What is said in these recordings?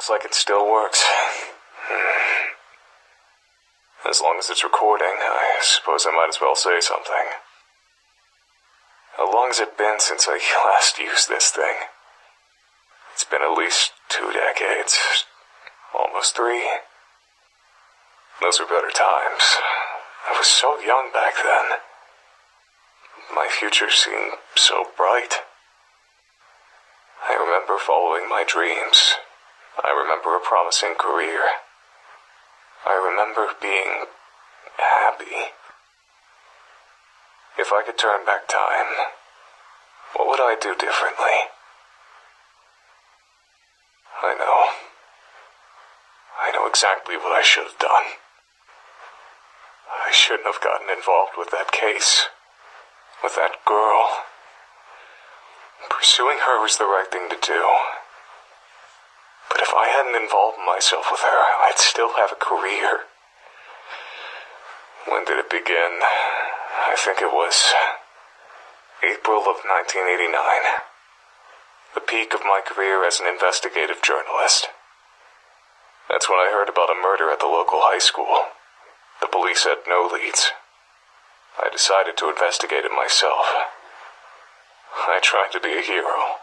Looks like it still works. As long as it's recording, I suppose I might as well say something. How long has it been since I last used this thing? It's been at least 2 decades. Almost 3. Those were better times. I was so young back then. My future seemed so bright. I remember following my dreams. I remember a promising career. I remember being happy. If I could turn back time, what would I do differently? I know exactly what I should have done. I shouldn't have gotten involved with that case, with that girl. Pursuing her was the right thing to do. But if I hadn't involved myself with her, I'd still have a career. When did it begin? I think it was April of 1989. The peak of my career as an investigative journalist. That's when I heard about a murder at the local high school. The police had no leads. I decided to investigate it myself. I tried to be a hero.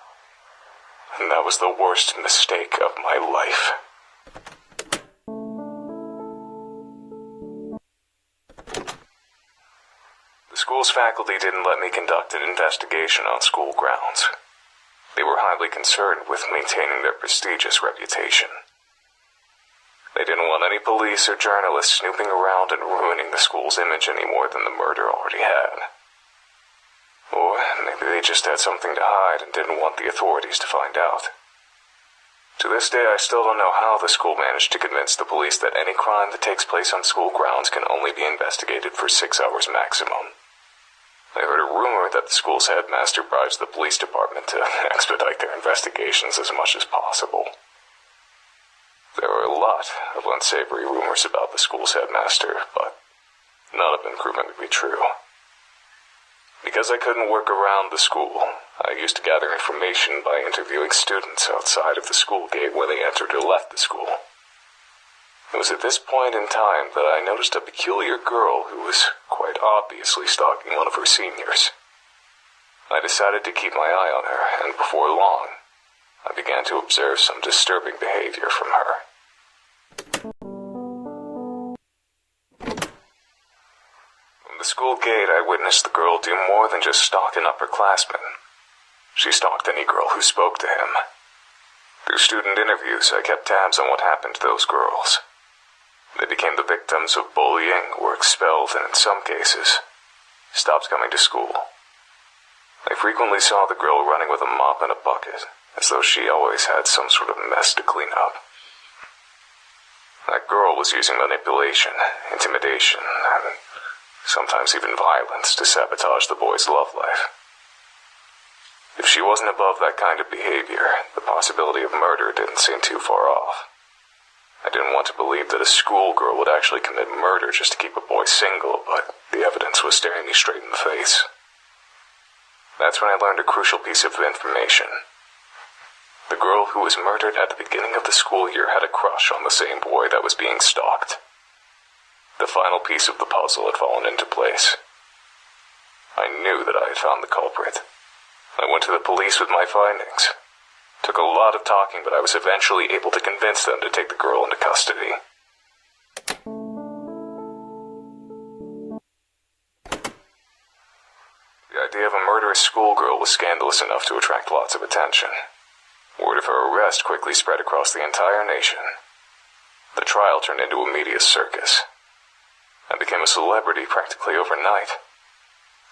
And that was the worst mistake of my life. The school's faculty didn't let me conduct an investigation on school grounds. They were highly concerned with maintaining their prestigious reputation. They didn't want any police or journalists snooping around and ruining the school's image any more than the murder already had. Or maybe they just had something to hide and didn't want the authorities to find out. To this day, I still don't know how the school managed to convince the police that any crime that takes place on school grounds can only be investigated for 6 hours maximum. I heard a rumor that the school's headmaster bribes the police department to expedite their investigations as much as possible. There were a lot of unsavory rumors about the school's headmaster, but none of them proven to be true. Because I couldn't work around the school, I used to gather information by interviewing students outside of the school gate when they entered or left the school. It was at this point in time that I noticed a peculiar girl who was quite obviously stalking one of her seniors. I decided to keep my eye on her, and before long, I began to observe some disturbing behavior from her. From the school gate, I witnessed the girl do more than just stalk an upperclassman. She stalked any girl who spoke to him. Through student interviews, I kept tabs on what happened to those girls. They became the victims of bullying, were expelled, and in some cases, stopped coming to school. I frequently saw the girl running with a mop and a bucket, as though she always had some sort of mess to clean up. That girl was using manipulation, intimidation, and sometimes even violence to sabotage the boy's love life. If she wasn't above that kind of behavior, the possibility of murder didn't seem too far off. I didn't want to believe that a schoolgirl would actually commit murder just to keep a boy single, but the evidence was staring me straight in the face. That's when I learned a crucial piece of information. The girl who was murdered at the beginning of the school year had a crush on the same boy that was being stalked. The final piece of the puzzle had fallen into place. I knew that I had found the culprit. I went to the police with my findings. Took a lot of talking, but I was eventually able to convince them to take the girl into custody. The idea of a murderous schoolgirl was scandalous enough to attract lots of attention. Word of her arrest quickly spread across the entire nation. The trial turned into a media circus. I became a celebrity practically overnight.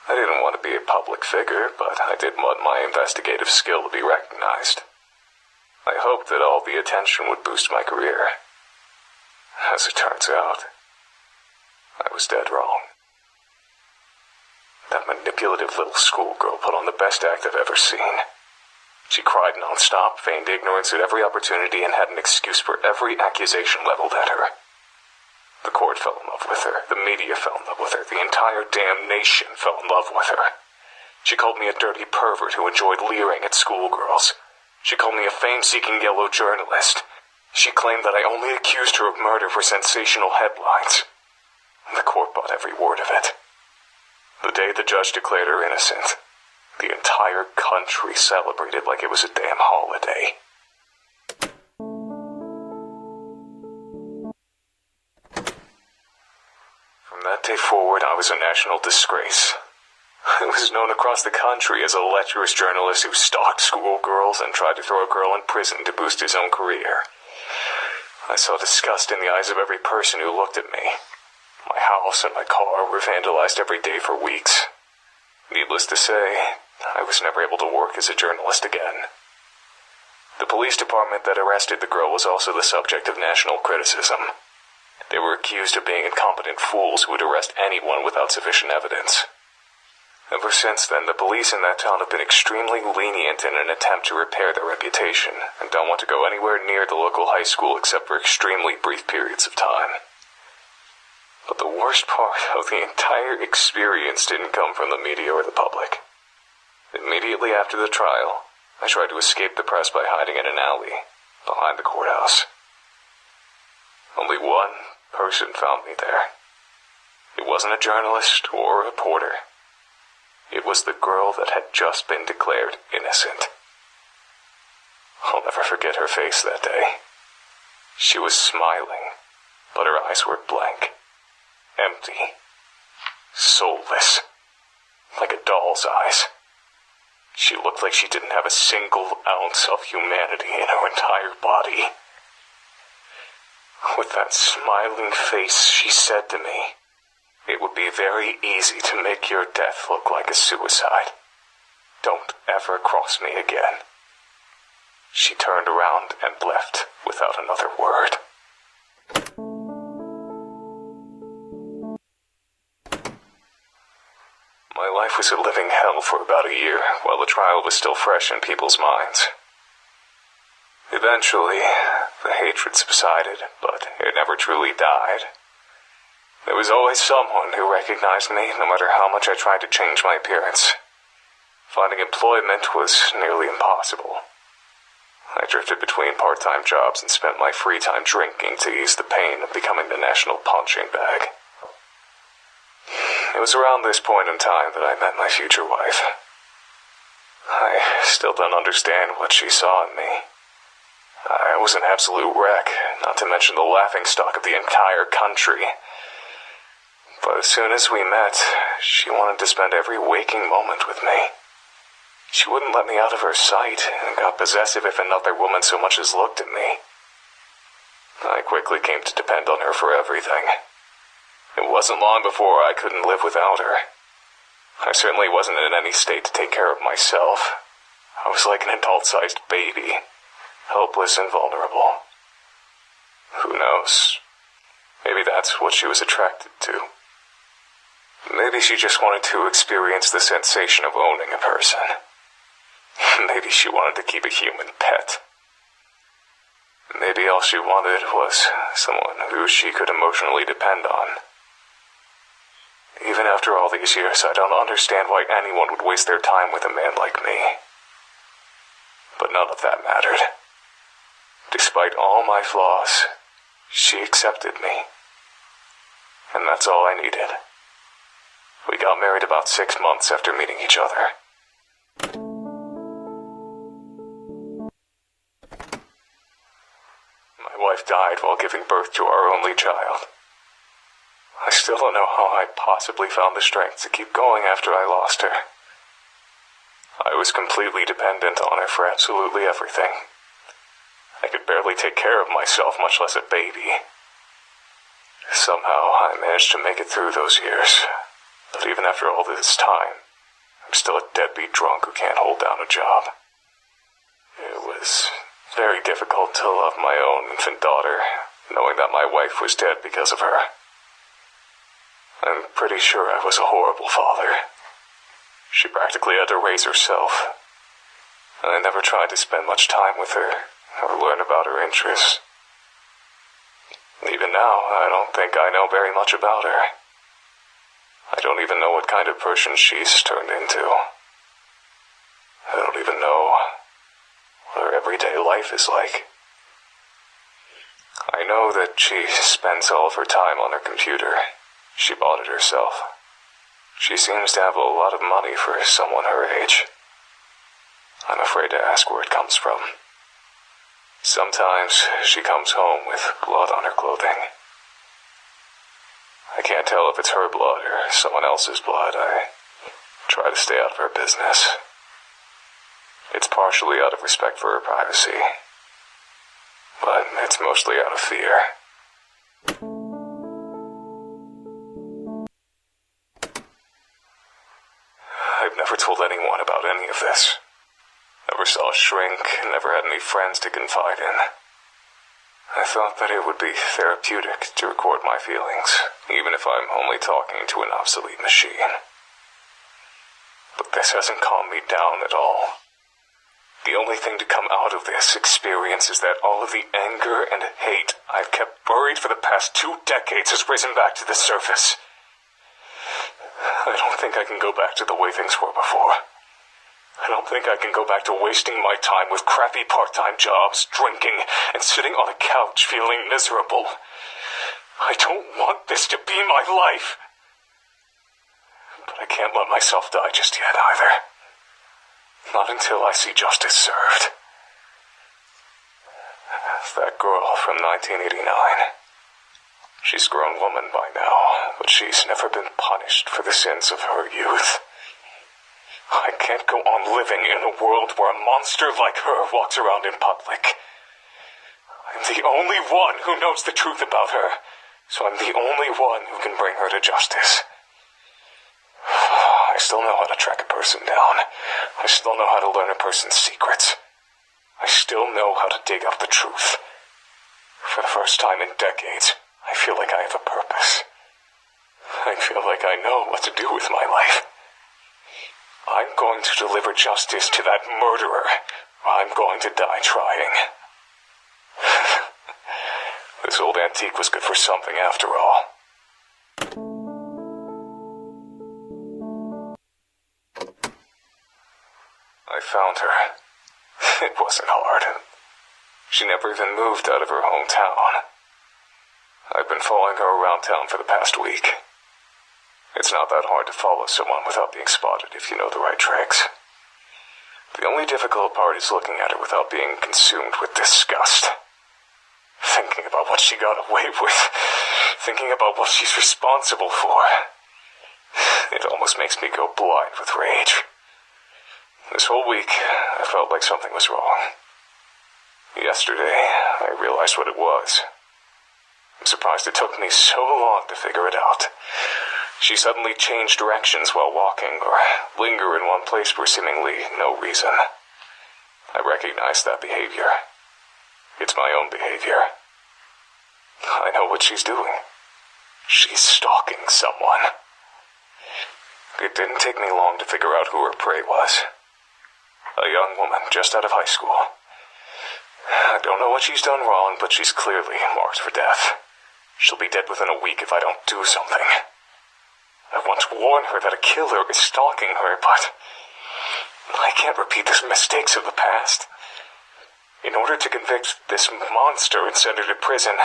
I didn't want to be a public figure, but I did want my investigative skill to be recognized. I hoped that all the attention would boost my career. As it turns out, I was dead wrong. That manipulative little schoolgirl put on the best act I've ever seen. She cried non-stop, feigned ignorance at every opportunity, and had an excuse for every accusation leveled at her. The court fell in love with her, the media fell in love with her, the entire damn nation fell in love with her. She called me a dirty pervert who enjoyed leering at schoolgirls. She called me a fame-seeking yellow journalist. She claimed that I only accused her of murder for sensational headlines. The court bought every word of it. The day the judge declared her innocent, the entire country celebrated like it was a damn holiday. From that day forward, I was a national disgrace. I was known across the country as a lecherous journalist who stalked schoolgirls and tried to throw a girl in prison to boost his own career. I saw disgust in the eyes of every person who looked at me. My house and my car were vandalized every day for weeks. Needless to say, I was never able to work as a journalist again. The police department that arrested the girl was also the subject of national criticism. They were accused of being incompetent fools who would arrest anyone without sufficient evidence. Ever since then, the police in that town have been extremely lenient in an attempt to repair their reputation, and don't want to go anywhere near the local high school except for extremely brief periods of time. But the worst part of the entire experience didn't come from the media or the public. Immediately after the trial, I tried to escape the press by hiding in an alley behind the courthouse. Only one person found me there. It wasn't a journalist or a reporter. It was the girl that had just been declared innocent. I'll never forget her face that day. She was smiling, but her eyes were blank, empty, soulless, like a doll's eyes. She looked like she didn't have a single ounce of humanity in her entire body. With that smiling face, she said to me, "It would be very easy to make your death look like a suicide. Don't ever cross me again." She turned around and left without another word. My life was a living hell for about a year, while the trial was still fresh in people's minds. Eventually, the hatred subsided, but it never truly died. There was always someone who recognized me, no matter how much I tried to change my appearance. Finding employment was nearly impossible. I drifted between part-time jobs and spent my free time drinking to ease the pain of becoming the national punching bag. It was around this point in time that I met my future wife. I still don't understand what she saw in me. I was an absolute wreck, not to mention the laughingstock of the entire country. But as soon as we met, she wanted to spend every waking moment with me. She wouldn't let me out of her sight, and got possessive if another woman so much as looked at me. I quickly came to depend on her for everything. It wasn't long before I couldn't live without her. I certainly wasn't in any state to take care of myself. I was like an adult-sized baby, helpless and vulnerable. Who knows? Maybe that's what she was attracted to. Maybe she just wanted to experience the sensation of owning a person. Maybe she wanted to keep a human pet. Maybe all she wanted was someone who she could emotionally depend on. Even after all these years, I don't understand why anyone would waste their time with a man like me. But none of that mattered. Despite all my flaws, she accepted me. And that's all I needed. We got married about 6 months after meeting each other. My wife died while giving birth to our only child. I still don't know how I possibly found the strength to keep going after I lost her. I was completely dependent on her for absolutely everything. I could barely take care of myself, much less a baby. Somehow, I managed to make it through those years. But even after all this time, I'm still a deadbeat drunk who can't hold down a job. It was very difficult to love my own infant daughter, knowing that my wife was dead because of her. I'm pretty sure I was a horrible father. She practically had to raise herself, and I never tried to spend much time with her or learn about her interests. Even now, I don't think I know very much about her. I don't even know what kind of person she's turned into. I don't even know what her everyday life is like. I know that she spends all of her time on her computer. She bought it herself. She seems to have a lot of money for someone her age. I'm afraid to ask where it comes from. Sometimes she comes home with blood on her clothing. I can't tell if it's her blood or someone else's blood. I try to stay out of her business. It's partially out of respect for her privacy, but it's mostly out of fear. I've never told anyone about any of this. Never saw a shrink, never had any friends to confide in. I thought that it would be therapeutic to record my feelings, even if I'm only talking to an obsolete machine. But this hasn't calmed me down at all. The only thing to come out of this experience is that all of the anger and hate I've kept buried for the past 2 decades has risen back to the surface. I don't think I can go back to the way things were before. I don't think I can go back to wasting my time with crappy part-time jobs, drinking, and sitting on a couch feeling miserable. I don't want this to be my life. But I can't let myself die just yet either. Not until I see justice served. That girl from 1989. She's a grown woman by now, but she's never been punished for the sins of her youth. I can't go on living in a world where a monster like her walks around in public. I'm the only one who knows the truth about her, so I'm the only one who can bring her to justice. I still know how to track a person down. I still know how to learn a person's secrets. I still know how to dig up the truth. For the first time in decades, I feel like I have a purpose. I feel like I know what to do with my life. I'm going to deliver justice to that murderer. I'm going to die trying. This old antique was good for something after all. I found her. It wasn't hard. She never even moved out of her hometown. I've been following her around town for the past week. It's not that hard to follow someone without being spotted if you know the right tricks. The only difficult part is looking at her without being consumed with disgust. Thinking about what she got away with. Thinking about what she's responsible for. It almost makes me go blind with rage. This whole week, I felt like something was wrong. Yesterday, I realized what it was. I'm surprised it took me so long to figure it out. She suddenly changed directions while walking, or linger in one place for seemingly no reason. I recognize that behavior. It's my own behavior. I know what she's doing. She's stalking someone. It didn't take me long to figure out who her prey was. A young woman just out of high school. I don't know what she's done wrong, but she's clearly marked for death. She'll be dead within a week if I don't do something. I want to warn her that a killer is stalking her, but I can't repeat the mistakes of the past. In order to convict this monster and send her to prison,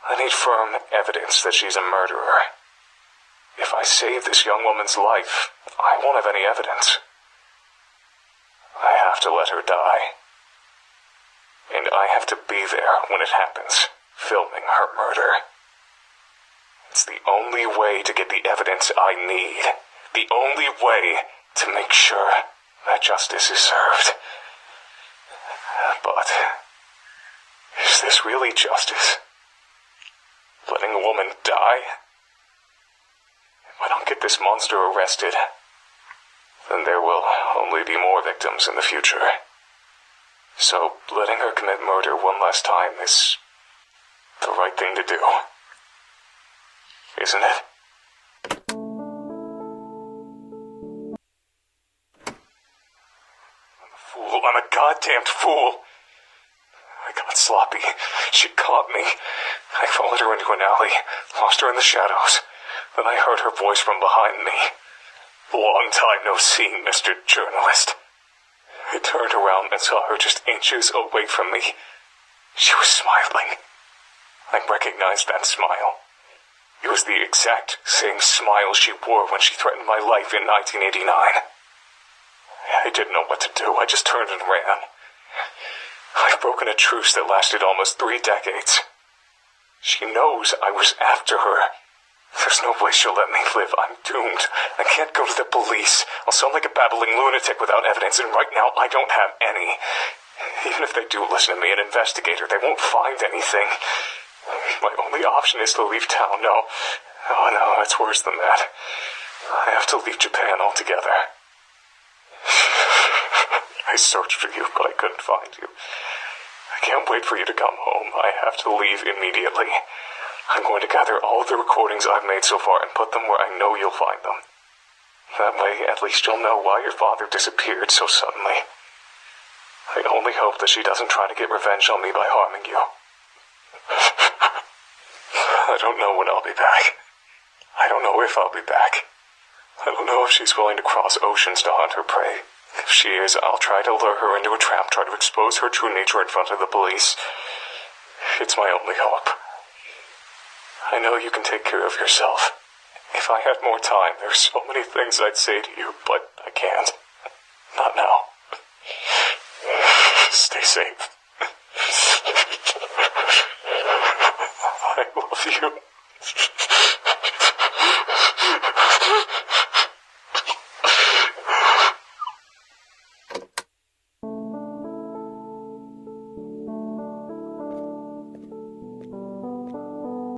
I need firm evidence that she's a murderer. If I save this young woman's life, I won't have any evidence. I have to let her die. And I have to be there when it happens, filming her murder. It's the only way to get the evidence I need. The only way to make sure that justice is served. But is this really justice? Letting a woman die? If I don't get this monster arrested, then there will only be more victims in the future. So letting her commit murder one last time is the right thing to do. Isn't it? I'm a goddamned fool. I got sloppy. She caught me. I followed her into an alley, lost her in the shadows. Then I heard her voice from behind me. Long time no see, Mr. Journalist. I turned around and saw her just inches away from me. She was smiling. I recognized that smile. It was the exact same smile she wore when she threatened my life in 1989. I didn't know what to do. I just turned and ran. I've broken a truce that lasted almost 3 decades. She knows I was after her. There's no way she'll let me live. I'm doomed. I can't go to the police. I'll sound like a babbling lunatic without evidence, and right now I don't have any. Even if they do listen to me and investigate her, they won't find anything. My only option is to leave town. No. Oh, no, it's worse than that. I have to leave Japan altogether. I searched for you, but I couldn't find you. I can't wait for you to come home. I have to leave immediately. I'm going to gather all of the recordings I've made so far and put them where I know you'll find them. That way, at least you'll know why your father disappeared so suddenly. I only hope that she doesn't try to get revenge on me by harming you. I don't know when I'll be back. I don't know if I'll be back. I don't know if she's willing to cross oceans to hunt her prey. If she is, I'll try to lure her into a trap, try to expose her true nature in front of the police. It's my only hope. I know you can take care of yourself. If I had more time, there's so many things I'd say to you, but I can't. Not now. Stay safe. I love you.